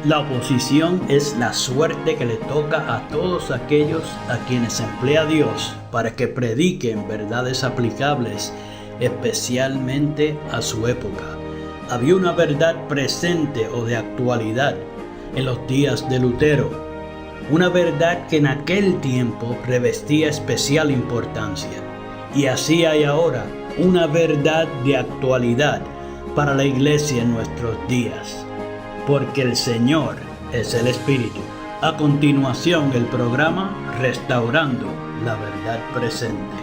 La oposición es la suerte que le toca a todos aquellos a quienes emplea Dios para que prediquen verdades aplicables, especialmente a su época. Había una verdad presente o de actualidad en los días de Lutero, una verdad que en aquel tiempo revestía especial importancia. Y así hay ahora una verdad de actualidad para la iglesia en nuestros días. Porque el Señor es el Espíritu. A continuación, el programa Restaurando la Verdad Presente.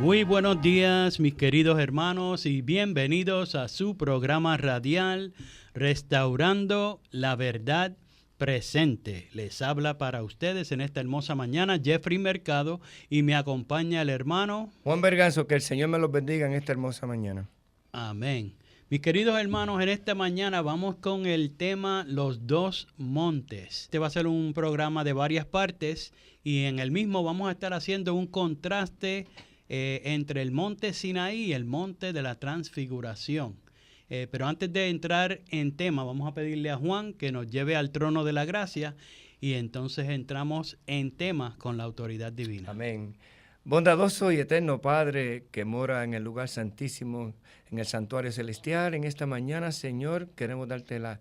Muy buenos días, mis queridos hermanos, y bienvenidos a su programa radial Restaurando la Verdad Presente. Les habla para ustedes en esta hermosa mañana Jeffrey Mercado y me acompaña el hermano Juan Berganzo. Que el Señor me los bendiga en esta hermosa mañana. Amén. Mis queridos hermanos, en esta mañana vamos con el tema Los Dos Montes. Este va a ser un programa de varias partes y en el mismo vamos a estar haciendo un contraste entre el monte Sinaí y el monte de la Transfiguración. Pero antes de entrar en tema, vamos a pedirle a Juan que nos lleve al trono de la gracia y entonces entramos en tema con la autoridad divina. Amén. Bondadoso y eterno Padre que mora en el lugar santísimo, en el santuario celestial, en esta mañana, Señor, queremos darte las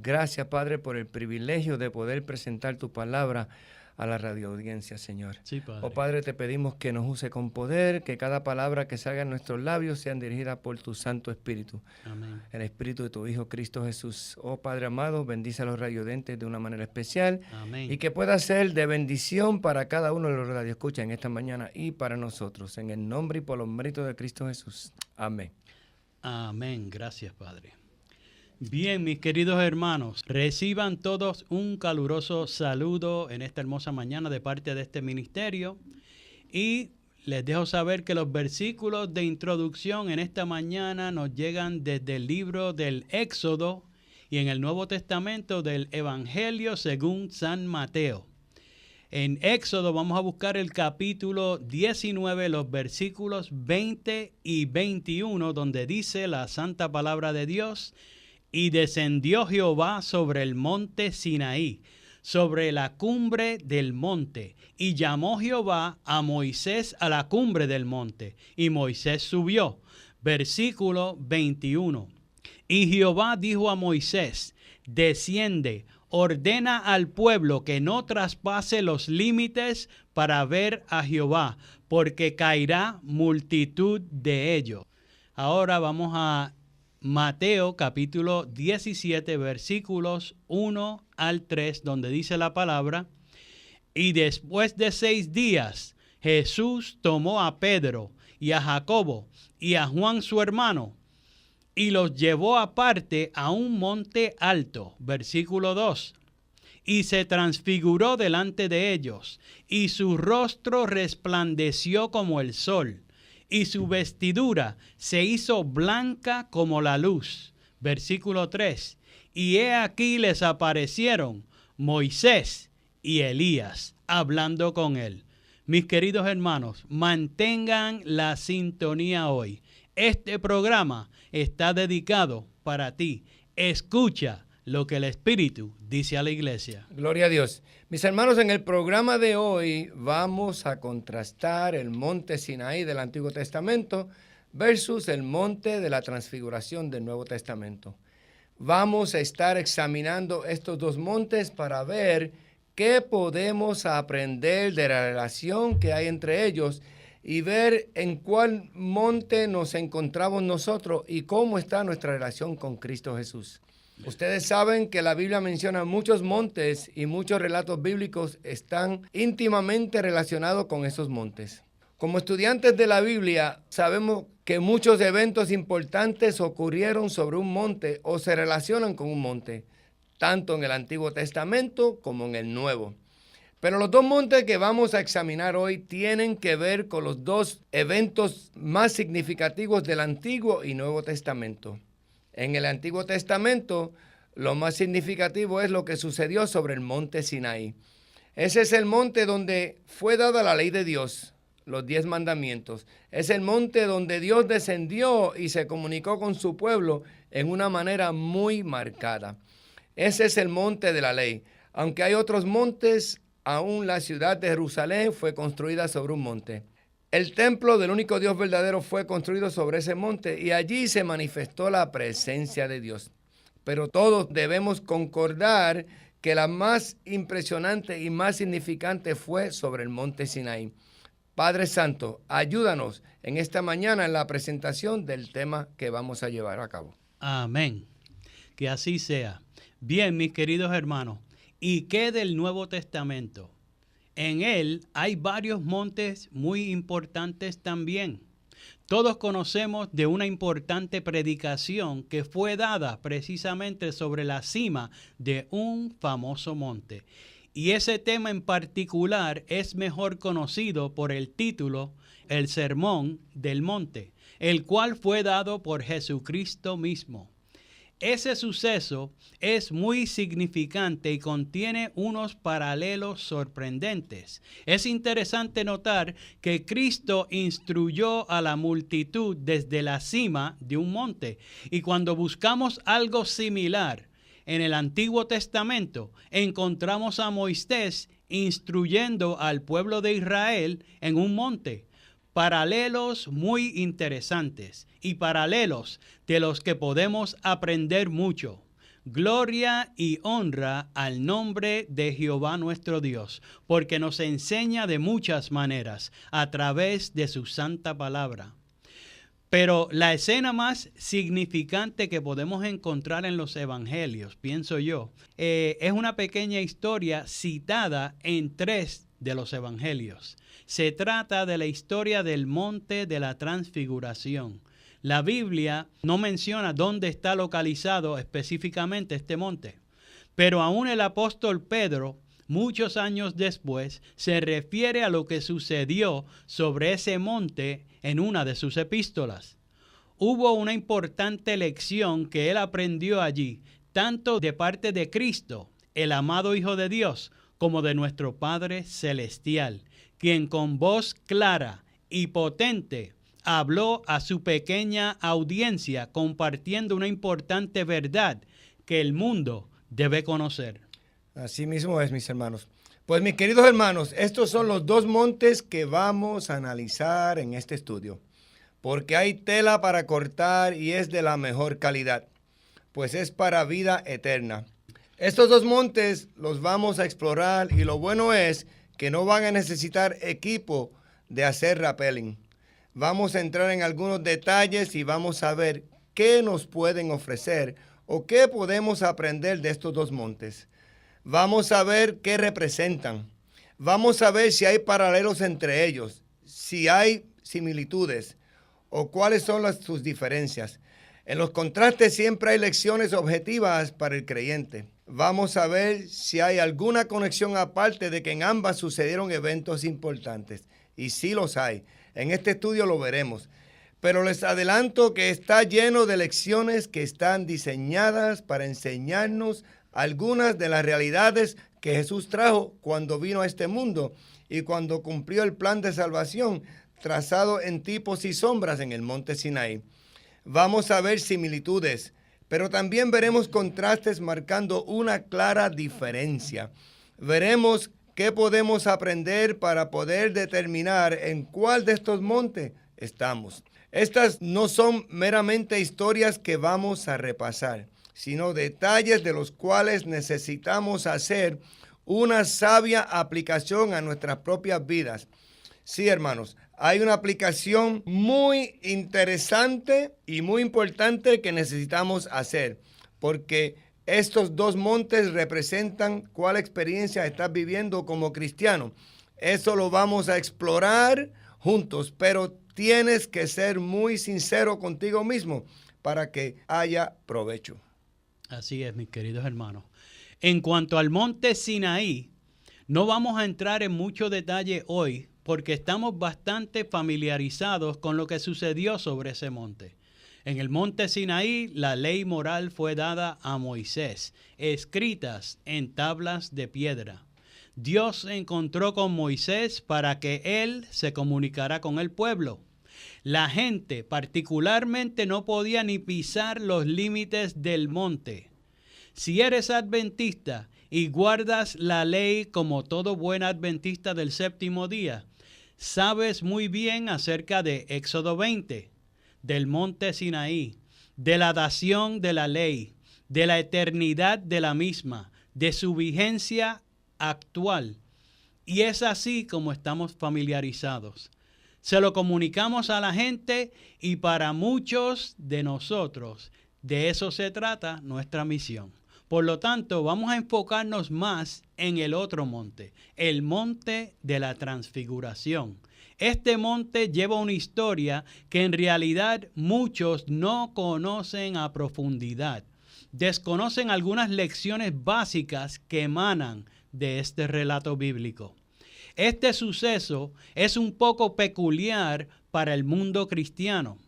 gracias, Padre, por el privilegio de poder presentar tu palabra a la radioaudiencia, Señor. Sí, Padre. Oh Padre, te pedimos que nos use con poder, que cada palabra que salga en nuestros labios sean dirigidas por tu Santo Espíritu. Amén. El Espíritu de tu Hijo Cristo Jesús. Oh Padre amado, bendice a los radiovidentes de una manera especial. Amén. Y que pueda ser de bendición para cada uno de los radioescuchas en esta mañana y para nosotros. En el nombre y por los méritos de Cristo Jesús. Amén. Amén. Gracias, Padre. Bien, mis queridos hermanos, reciban todos un caluroso saludo en esta hermosa mañana de parte de este ministerio y les dejo saber que los versículos de introducción en esta mañana nos llegan desde el libro del Éxodo y en el Nuevo Testamento del Evangelio según San Mateo. En Éxodo vamos a buscar el capítulo 19, los versículos 20 y 21, donde dice la santa palabra de Dios: Y descendió Jehová sobre el monte Sinaí, sobre la cumbre del monte, y llamó Jehová a Moisés a la cumbre del monte, y Moisés subió. Versículo 21. Y Jehová dijo a Moisés: Desciende, ordena al pueblo que no traspase los límites para ver a Jehová, porque caerá multitud de ellos. Ahora vamos a Mateo capítulo 17 versículos 1 al 3, donde dice la palabra: Y después de 6 días Jesús tomó a Pedro y a Jacobo y a Juan su hermano y los llevó aparte a un monte alto. Versículo 2. Y se transfiguró delante de ellos, y su rostro resplandeció como el sol, y su vestidura se hizo blanca como la luz. Versículo 3. Y he aquí les aparecieron Moisés y Elías hablando con él. Mis queridos hermanos, mantengan la sintonía hoy. Este programa está dedicado para ti. Escucha lo que el Espíritu dice a la iglesia. Gloria a Dios. Mis hermanos, en el programa de hoy vamos a contrastar el monte Sinaí del Antiguo Testamento versus el monte de la Transfiguración del Nuevo Testamento. Vamos a estar examinando estos dos montes para ver qué podemos aprender de la relación que hay entre ellos y ver en cuál monte nos encontramos nosotros y cómo está nuestra relación con Cristo Jesús. Ustedes saben que la Biblia menciona muchos montes y muchos relatos bíblicos están íntimamente relacionados con esos montes. Como estudiantes de la Biblia, sabemos que muchos eventos importantes ocurrieron sobre un monte o se relacionan con un monte, tanto en el Antiguo Testamento como en el Nuevo. Pero los dos montes que vamos a examinar hoy tienen que ver con los dos eventos más significativos del Antiguo y Nuevo Testamento. En el Antiguo Testamento, lo más significativo es lo que sucedió sobre el monte Sinaí. Ese es el monte donde fue dada la ley de Dios, los 10 mandamientos. Es el monte donde Dios descendió y se comunicó con su pueblo en una manera muy marcada. Ese es el monte de la ley. Aunque hay otros montes, aún la ciudad de Jerusalén fue construida sobre un monte. El templo del único Dios verdadero fue construido sobre ese monte y allí se manifestó la presencia de Dios. Pero todos debemos concordar que la más impresionante y más significante fue sobre el monte Sinaí. Padre Santo, ayúdanos en esta mañana en la presentación del tema que vamos a llevar a cabo. Amén. Que así sea. Bien, mis queridos hermanos, ¿y qué del Nuevo Testamento? En él hay varios montes muy importantes también. Todos conocemos de una importante predicación que fue dada precisamente sobre la cima de un famoso monte. Y ese tema en particular es mejor conocido por el título El Sermón del Monte, el cual fue dado por Jesucristo mismo. Ese suceso es muy significante y contiene unos paralelos sorprendentes. Es interesante notar que Cristo instruyó a la multitud desde la cima de un monte. Y cuando buscamos algo similar en el Antiguo Testamento, encontramos a Moisés instruyendo al pueblo de Israel en un monte. Paralelos muy interesantes y paralelos de los que podemos aprender mucho. Gloria y honra al nombre de Jehová nuestro Dios, porque nos enseña de muchas maneras a través de su santa palabra. Pero la escena más significante que podemos encontrar en los evangelios, pienso yo, es una pequeña historia citada en 3 de los evangelios. Se trata de la historia del monte de la transfiguración. La Biblia no menciona dónde está localizado específicamente este monte, pero aún el apóstol Pedro, muchos años después, se refiere a lo que sucedió sobre ese monte en una de sus epístolas. Hubo una importante lección que él aprendió allí, tanto de parte de Cristo, el amado Hijo de Dios, como de nuestro Padre Celestial, quien con voz clara y potente habló a su pequeña audiencia compartiendo una importante verdad que el mundo debe conocer. Así mismo es, mis hermanos. Pues mis queridos hermanos, estos son los 2 montes que vamos a analizar en este estudio, porque hay tela para cortar y es de la mejor calidad, pues es para vida eterna. Estos 2 montes los vamos a explorar y lo bueno es que no van a necesitar equipo de hacer rappelling. Vamos a entrar en algunos detalles y vamos a ver qué nos pueden ofrecer o qué podemos aprender de estos 2 montes. Vamos a ver qué representan. Vamos a ver si hay paralelos entre ellos, si hay similitudes o cuáles son sus diferencias. En los contrastes siempre hay lecciones objetivas para el creyente. Vamos a ver si hay alguna conexión aparte de que en ambas sucedieron eventos importantes. Y sí los hay. En este estudio lo veremos. Pero les adelanto que está lleno de lecciones que están diseñadas para enseñarnos algunas de las realidades que Jesús trajo cuando vino a este mundo y cuando cumplió el plan de salvación trazado en tipos y sombras en el monte Sinaí. Vamos a ver similitudes, pero también veremos contrastes marcando una clara diferencia. Veremos qué podemos aprender para poder determinar en cuál de estos montes estamos. Estas no son meramente historias que vamos a repasar, sino detalles de los cuales necesitamos hacer una sabia aplicación a nuestras propias vidas. Sí, hermanos, hay una aplicación muy interesante y muy importante que necesitamos hacer, porque estos 2 montes representan cuál experiencia estás viviendo como cristiano. Eso lo vamos a explorar juntos, pero tienes que ser muy sincero contigo mismo para que haya provecho. Así es, mis queridos hermanos. En cuanto al monte Sinaí, no vamos a entrar en mucho detalle hoy porque estamos bastante familiarizados con lo que sucedió sobre ese monte. En el monte Sinaí, la ley moral fue dada a Moisés, escritas en tablas de piedra. Dios se encontró con Moisés para que él se comunicara con el pueblo. La gente particularmente no podía ni pisar los límites del monte. Si eres adventista y guardas la ley como todo buen adventista del séptimo día, sabes muy bien acerca de Éxodo 20, del monte Sinaí, de la dación de la ley, de la eternidad de la misma, de su vigencia actual. Y es así como estamos familiarizados. Se lo comunicamos a la gente y para muchos de nosotros de eso se trata nuestra misión. Por lo tanto, vamos a enfocarnos más en el otro monte, el monte de la transfiguración. Este monte lleva una historia que en realidad muchos no conocen a profundidad. Desconocen algunas lecciones básicas que emanan de este relato bíblico. Este suceso es un poco peculiar para el mundo cristiano.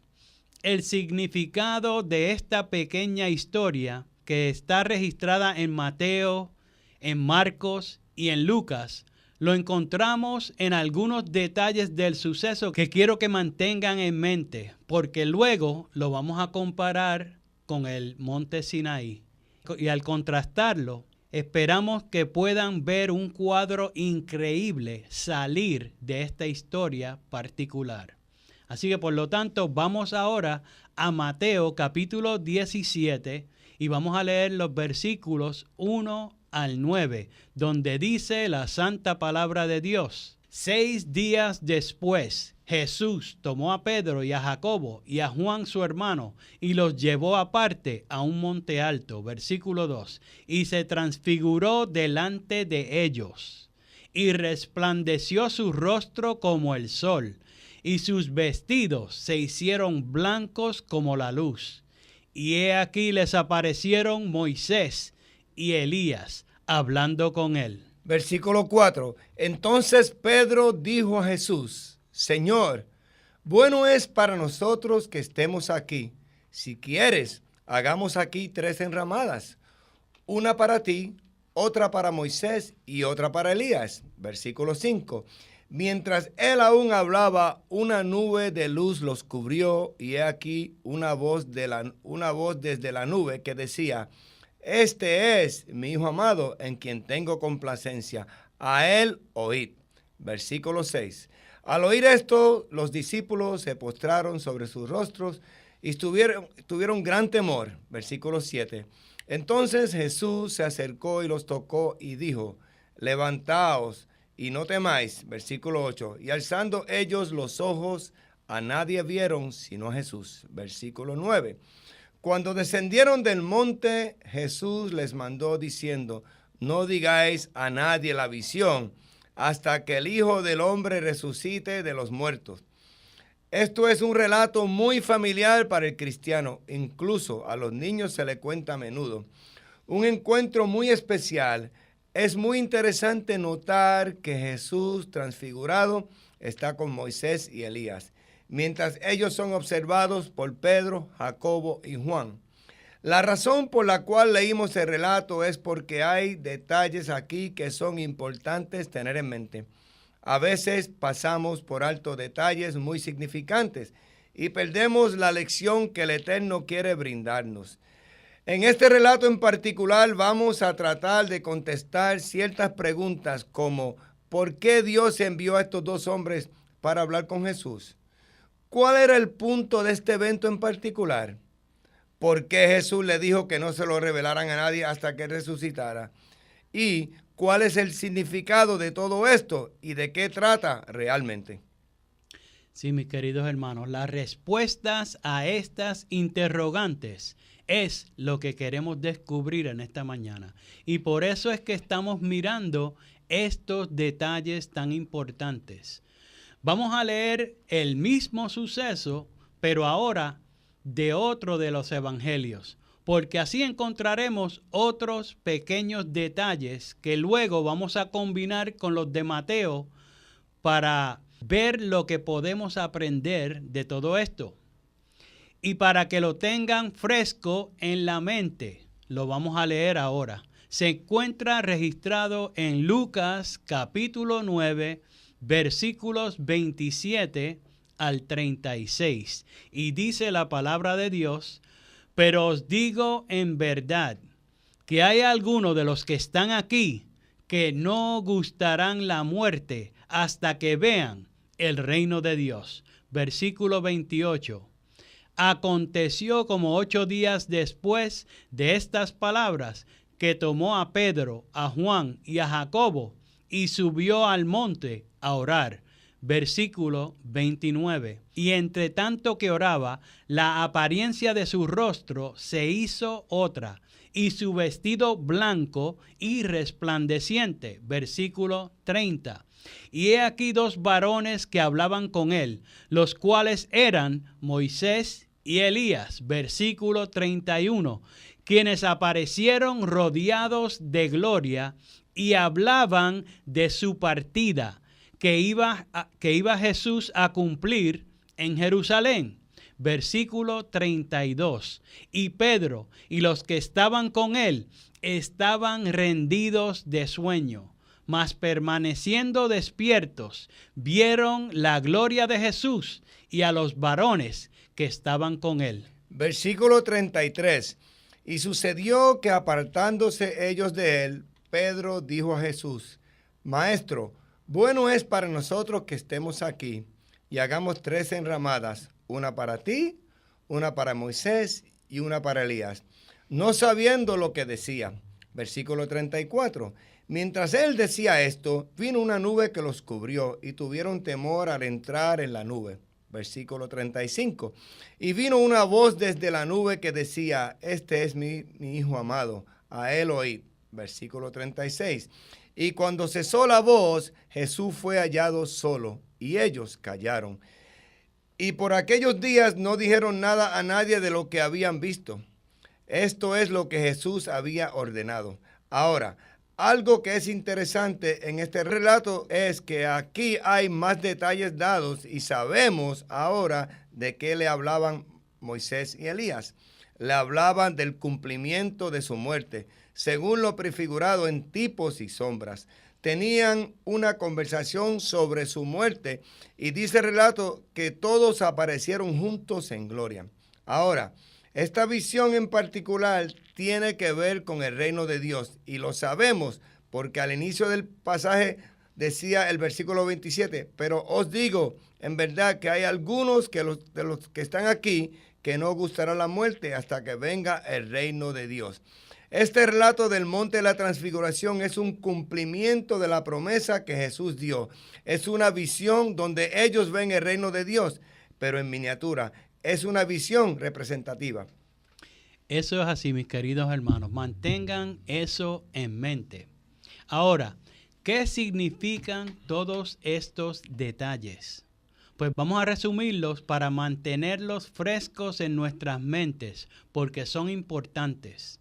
El significado de esta pequeña historia, que está registrada en Mateo, en Marcos y en Lucas, lo encontramos en algunos detalles del suceso que quiero que mantengan en mente, porque luego lo vamos a comparar con el monte Sinaí. Y al contrastarlo, esperamos que puedan ver un cuadro increíble salir de esta historia particular. Así que por lo tanto vamos ahora a Mateo capítulo 17 y vamos a leer los versículos 1 al 9, donde dice la santa palabra de Dios. 6 días después, Jesús tomó a Pedro y a Jacobo y a Juan su hermano y los llevó aparte a un monte alto, versículo 2, y se transfiguró delante de ellos, y resplandeció su rostro como el sol, y sus vestidos se hicieron blancos como la luz. Y he aquí les aparecieron Moisés y Elías hablando con él. Versículo 4. Entonces Pedro dijo a Jesús: Señor, bueno es para nosotros que estemos aquí. Si quieres, hagamos aquí 3 enramadas, una para ti, otra para Moisés y otra para Elías. Versículo 5. Mientras él aún hablaba, una nube de luz los cubrió, y he aquí una voz desde la nube que decía: Este es mi Hijo amado, en quien tengo complacencia. A él oíd. Versículo 6. Al oír esto, los discípulos se postraron sobre sus rostros y tuvieron gran temor. Versículo 7. Entonces Jesús se acercó y los tocó y dijo: Levantaos y no temáis. Versículo 8. Y alzando ellos los ojos, a nadie vieron sino a Jesús. Versículo 9. Cuando descendieron del monte, Jesús les mandó diciendo: No digáis a nadie la visión, hasta que el Hijo del Hombre resucite de los muertos. Esto es un relato muy familiar para el cristiano. Incluso a los niños se le cuenta a menudo. Un encuentro muy especial. Es muy interesante notar que Jesús transfigurado está con Moisés y Elías, mientras ellos son observados por Pedro, Jacobo y Juan. La razón por la cual leímos el relato es porque hay detalles aquí que son importantes tener en mente. A veces pasamos por alto detalles muy significantes y perdemos la lección que el Eterno quiere brindarnos. En este relato en particular vamos a tratar de contestar ciertas preguntas como: ¿por qué Dios envió a estos 2 hombres para hablar con Jesús? ¿Cuál era el punto de este evento en particular? ¿Por qué Jesús le dijo que no se lo revelaran a nadie hasta que resucitara? ¿Y cuál es el significado de todo esto y de qué trata realmente? Sí, mis queridos hermanos, las respuestas a estas interrogantes es lo que queremos descubrir en esta mañana. Y por eso es que estamos mirando estos detalles tan importantes. Vamos a leer el mismo suceso, pero ahora de otro de los evangelios, porque así encontraremos otros pequeños detalles que luego vamos a combinar con los de Mateo para ver lo que podemos aprender de todo esto. Y para que lo tengan fresco en la mente, lo vamos a leer ahora. se encuentra registrado en Lucas capítulo 9, versículos 27 al 36. Y dice la palabra de Dios: pero os digo en verdad que hay algunos de los que están aquí que no gustarán la muerte hasta que vean el reino de Dios. Versículo 28. Aconteció como 8 días después de estas palabras que tomó a Pedro, a Juan y a Jacobo y subió al monte a orar. Versículo 29. Y entre tanto que oraba, la apariencia de su rostro se hizo otra, y su vestido blanco y resplandeciente. Versículo 30. Y he aquí 2 varones que hablaban con él, los cuales eran Moisés y Elías. Versículo 31. Quienes aparecieron rodeados de gloria y hablaban de su partida, que iba Jesús a cumplir en Jerusalén. Versículo 32. Y Pedro y los que estaban con él estaban rendidos de sueño, mas permaneciendo despiertos, vieron la gloria de Jesús y a los varones que estaban con él. Versículo 33. Y sucedió que apartándose ellos de él, Pedro dijo a Jesús: Maestro, bueno es para nosotros que estemos aquí y hagamos 3 enramadas, una para ti, una para Moisés y una para Elías, no sabiendo lo que decía. Versículo 34. Mientras él decía esto, vino una nube que los cubrió y tuvieron temor al entrar en la nube. Versículo 35. Y vino una voz desde la nube que decía: Este es mi hijo amado, a él oíd. Versículo 36. Y cuando cesó la voz, Jesús fue hallado solo, y ellos callaron. Y por aquellos días no dijeron nada a nadie de lo que habían visto. Esto es lo que Jesús había ordenado. Ahora, algo que es interesante en este relato es que aquí hay más detalles dados y sabemos ahora de qué le hablaban Moisés y Elías. Le hablaban del cumplimiento de su muerte, según lo prefigurado en tipos y sombras. Tenían una conversación sobre su muerte y dice el relato que todos aparecieron juntos en gloria. Ahora, esta visión en particular tiene que ver con el reino de Dios y lo sabemos porque al inicio del pasaje decía el versículo 27, pero os digo en verdad que hay algunos de los que están aquí que no gustará la muerte hasta que venga el reino de Dios. Este relato del monte de la transfiguración es un cumplimiento de la promesa que Jesús dio. Es una visión donde ellos ven el reino de Dios, pero en miniatura. Es una visión representativa. Eso es así, mis queridos hermanos. Mantengan eso en mente. Ahora, ¿qué significan todos estos detalles? Pues vamos a resumirlos para mantenerlos frescos en nuestras mentes, porque son importantes.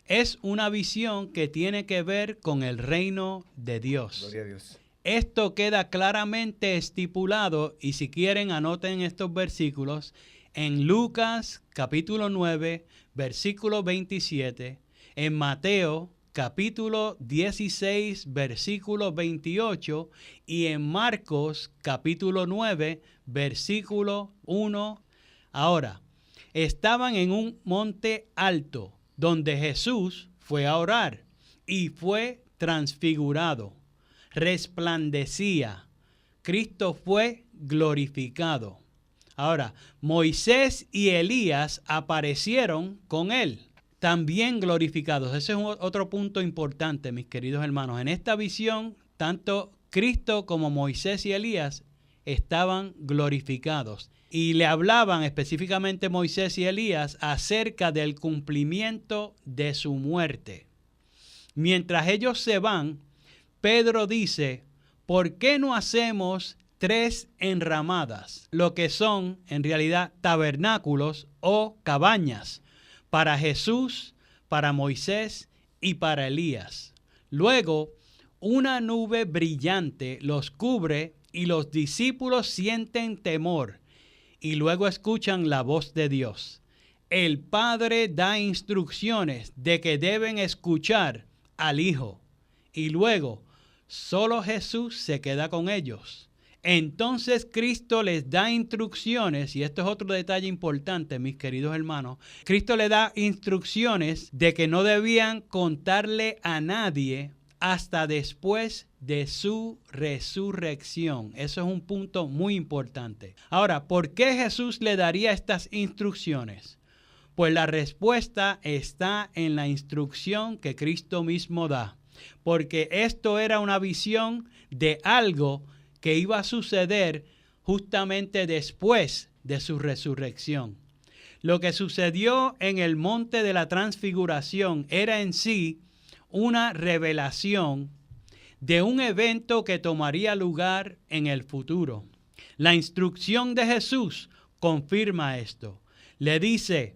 Es una visión que tiene que ver con el reino de Dios. Gloria a Dios. Esto queda claramente estipulado, y si quieren anoten estos versículos, en Lucas capítulo 9, versículo 27, en Mateo capítulo 16, versículo 28, y en Marcos capítulo 9, versículo 1. Ahora, estaban en un monte alto, donde Jesús fue a orar y fue transfigurado, resplandecía. Cristo fue glorificado. Ahora, Moisés y Elías aparecieron con él, también glorificados. Ese es otro punto importante, mis queridos hermanos. En esta visión, tanto Cristo como Moisés y Elías estaban glorificados. Y le hablaban específicamente Moisés y Elías acerca del cumplimiento de su muerte. Mientras ellos se van, Pedro dice: ¿por qué no hacemos 3 enramadas? Lo que son en realidad tabernáculos o cabañas para Jesús, para Moisés y para Elías. Luego, una nube brillante los cubre y los discípulos sienten temor. Y luego escuchan la voz de Dios. El Padre da instrucciones de que deben escuchar al Hijo. Y luego, solo Jesús se queda con ellos. Entonces Cristo les da instrucciones, y esto es otro detalle importante, mis queridos hermanos. Cristo le da instrucciones de que no debían contarle a nadie hasta después de su resurrección. Eso es un punto muy importante. Ahora, ¿por qué Jesús le daría estas instrucciones? Pues la respuesta está en la instrucción que Cristo mismo da. Porque esto era una visión de algo que iba a suceder justamente después de su resurrección. Lo que sucedió en el monte de la transfiguración era en sí una revelación de un evento que tomaría lugar en el futuro. La instrucción de Jesús confirma esto. Le dice: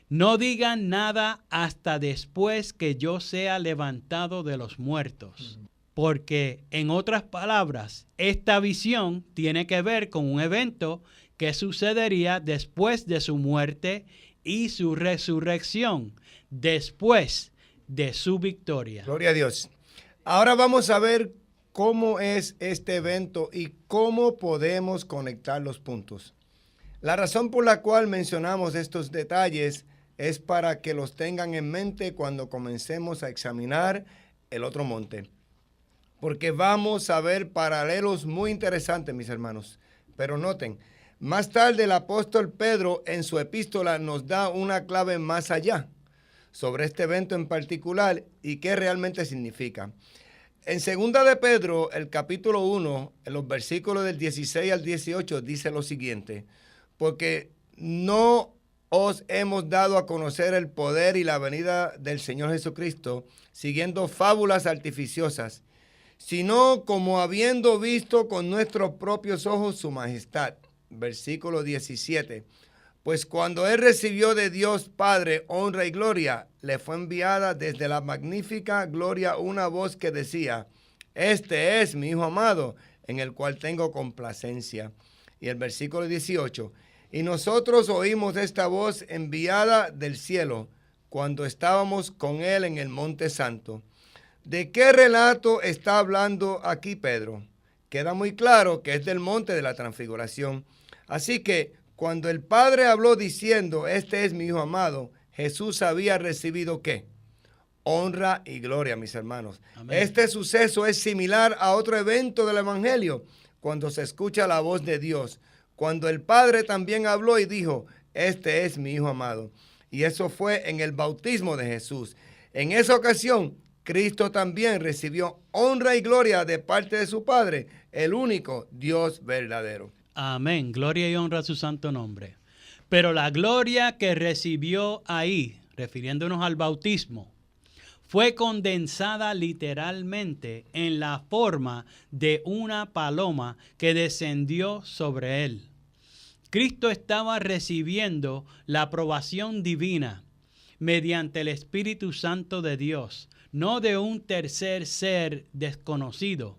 no digan nada hasta después que yo sea levantado de los muertos. Porque, en otras palabras, esta visión tiene que ver con un evento que sucedería después de su muerte y su resurrección, después de su victoria. Gloria a Dios. Ahora vamos a ver cómo es este evento y cómo podemos conectar los puntos. La razón por la cual mencionamos estos detalles es para que los tengan en mente cuando comencemos a examinar el otro monte. Porque vamos a ver paralelos muy interesantes, mis hermanos. Pero noten, más tarde el apóstol Pedro en su epístola nos da una clave más allá sobre este evento en particular y qué realmente significa. En 2 de Pedro, el capítulo 1, en los versículos del 16 al 18, dice lo siguiente: porque no os hemos dado a conocer el poder y la venida del Señor Jesucristo, siguiendo fábulas artificiosas, sino como habiendo visto con nuestros propios ojos su majestad. Versículo 17. Pues cuando él recibió de Dios Padre honra y gloria, le fue enviada desde la magnífica gloria una voz que decía: este es mi Hijo amado, en el cual tengo complacencia. Y el versículo 18. Y nosotros oímos esta voz enviada del cielo, cuando estábamos con él en el Monte Santo. ¿De qué relato está hablando aquí Pedro? Queda muy claro que es del monte de la transfiguración. Así que cuando el Padre habló diciendo: este es mi Hijo amado, Jesús había recibido ¿qué? Honra y gloria, mis hermanos. Amén. Este suceso es similar a otro evento del Evangelio, cuando se escucha la voz de Dios, cuando el Padre también habló y dijo: este es mi Hijo amado. Y eso fue en el bautismo de Jesús. En esa ocasión, Cristo también recibió honra y gloria de parte de su Padre, el único Dios verdadero. Amén. Gloria y honra a su santo nombre. Pero la gloria que recibió ahí, refiriéndonos al bautismo, fue condensada literalmente en la forma de una paloma que descendió sobre él. Cristo estaba recibiendo la aprobación divina mediante el Espíritu Santo de Dios, no de un tercer ser desconocido.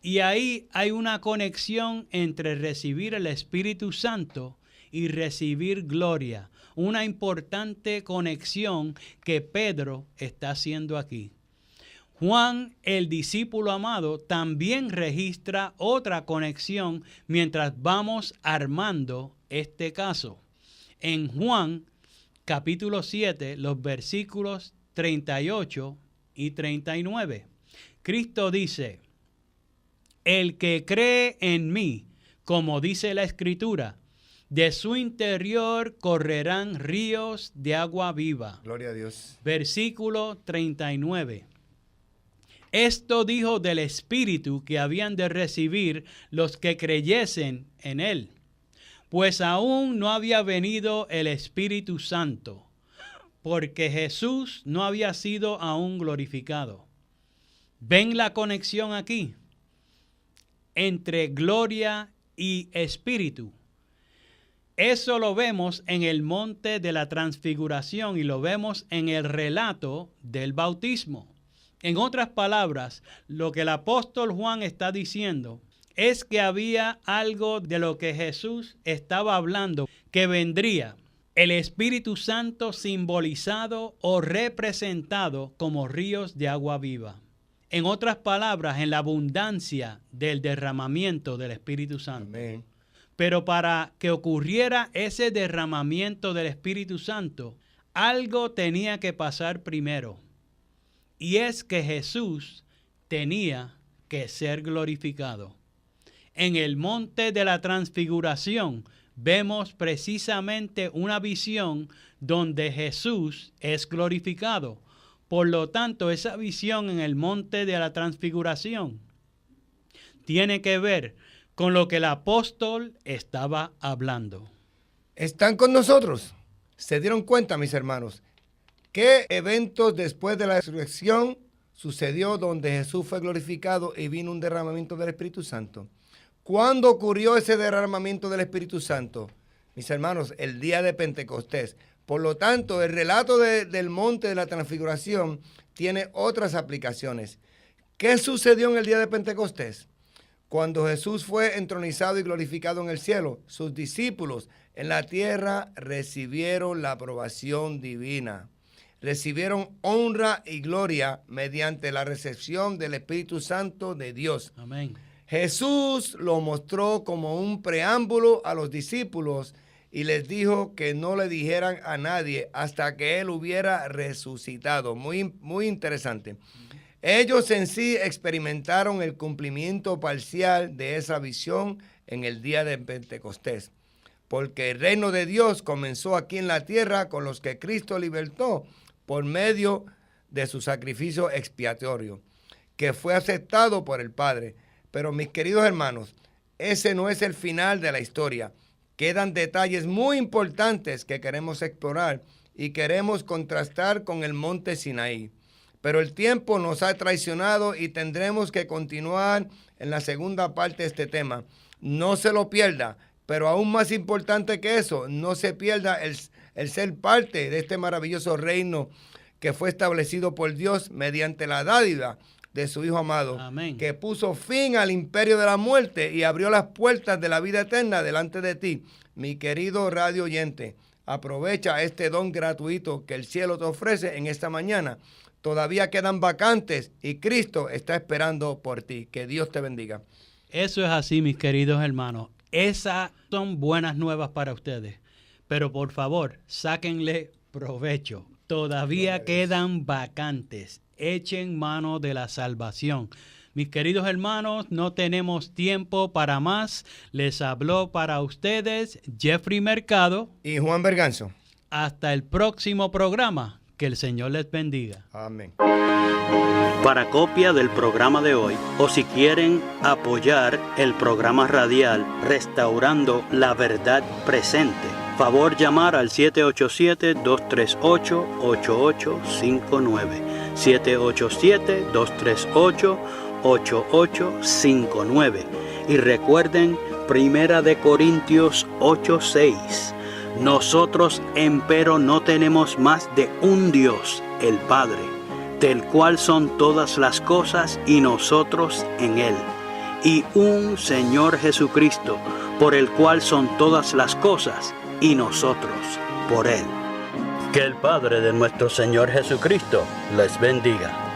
Y ahí hay una conexión entre recibir el Espíritu Santo y recibir gloria. Una importante conexión que Pedro está haciendo aquí. Juan, el discípulo amado, también registra otra conexión mientras vamos armando este caso. En Juan, capítulo 7, los versículos 38 y 39, Cristo dice: el que cree en mí, como dice la Escritura, de su interior correrán ríos de agua viva. Gloria a Dios. Versículo 39. Esto dijo del Espíritu que habían de recibir los que creyesen en él, pues aún no había venido el Espíritu Santo, porque Jesús no había sido aún glorificado. ¿Ven la conexión aquí entre gloria y Espíritu? Eso lo vemos en el monte de la transfiguración y lo vemos en el relato del bautismo. En otras palabras, lo que el apóstol Juan está diciendo es que había algo de lo que Jesús estaba hablando que vendría. El Espíritu Santo simbolizado o representado como ríos de agua viva. En otras palabras, en la abundancia del derramamiento del Espíritu Santo. Amén. Pero para que ocurriera ese derramamiento del Espíritu Santo, algo tenía que pasar primero. Y es que Jesús tenía que ser glorificado. En el monte de la transfiguración vemos precisamente una visión donde Jesús es glorificado. Por lo tanto, esa visión en el monte de la transfiguración tiene que ver con lo que el apóstol estaba hablando. ¿Están con nosotros? ¿Se dieron cuenta, mis hermanos? ¿Qué eventos después de la resurrección sucedió donde Jesús fue glorificado y vino un derramamiento del Espíritu Santo? ¿Cuándo ocurrió ese derramamiento del Espíritu Santo? Mis hermanos, el día de Pentecostés. Por lo tanto, el relato del monte de la transfiguración tiene otras aplicaciones. ¿Qué sucedió en el día de Pentecostés? Cuando Jesús fue entronizado y glorificado en el cielo, sus discípulos en la tierra recibieron la aprobación divina. Recibieron honra y gloria mediante la recepción del Espíritu Santo de Dios. Amén. Jesús lo mostró como un preámbulo a los discípulos y les dijo que no le dijeran a nadie hasta que Él hubiera resucitado. Muy interesante. Ellos en sí experimentaron el cumplimiento parcial de esa visión en el día de Pentecostés, porque el reino de Dios comenzó aquí en la tierra con los que Cristo libertó por medio de su sacrificio expiatorio, que fue aceptado por el Padre. Pero mis queridos hermanos, ese no es el final de la historia. Quedan detalles muy importantes que queremos explorar y queremos contrastar con el monte Sinaí. Pero el tiempo nos ha traicionado y tendremos que continuar en la segunda parte de este tema. No se lo pierda, pero aún más importante que eso, no se pierda el ser parte de este maravilloso reino que fue establecido por Dios mediante la dádiva de su Hijo amado. Amén. Que puso fin al imperio de la muerte y abrió las puertas de la vida eterna delante de ti. Mi querido radio oyente, aprovecha este don gratuito que el cielo te ofrece en esta mañana. Todavía quedan vacantes y Cristo está esperando por ti. Que Dios te bendiga. Eso es así, mis queridos hermanos. Esas son buenas nuevas para ustedes. Pero por favor, sáquenle provecho. Todavía quedan vacantes. Echen mano de la salvación. Mis queridos hermanos, no tenemos tiempo para más. Les habló para ustedes Jeffrey Mercado y Juan Berganzo. Hasta el próximo programa. Que el Señor les bendiga. Amén. Para copia del programa de hoy, o si quieren apoyar el programa radial Restaurando la Verdad Presente, favor llamar al 787-238-8859. 787-238-8859. Y recuerden, 1 Corintios 8:6. Nosotros, empero, no tenemos más de un Dios, el Padre, del cual son todas las cosas y nosotros en Él, y un Señor Jesucristo, por el cual son todas las cosas y nosotros por Él. Que el Padre de nuestro Señor Jesucristo les bendiga.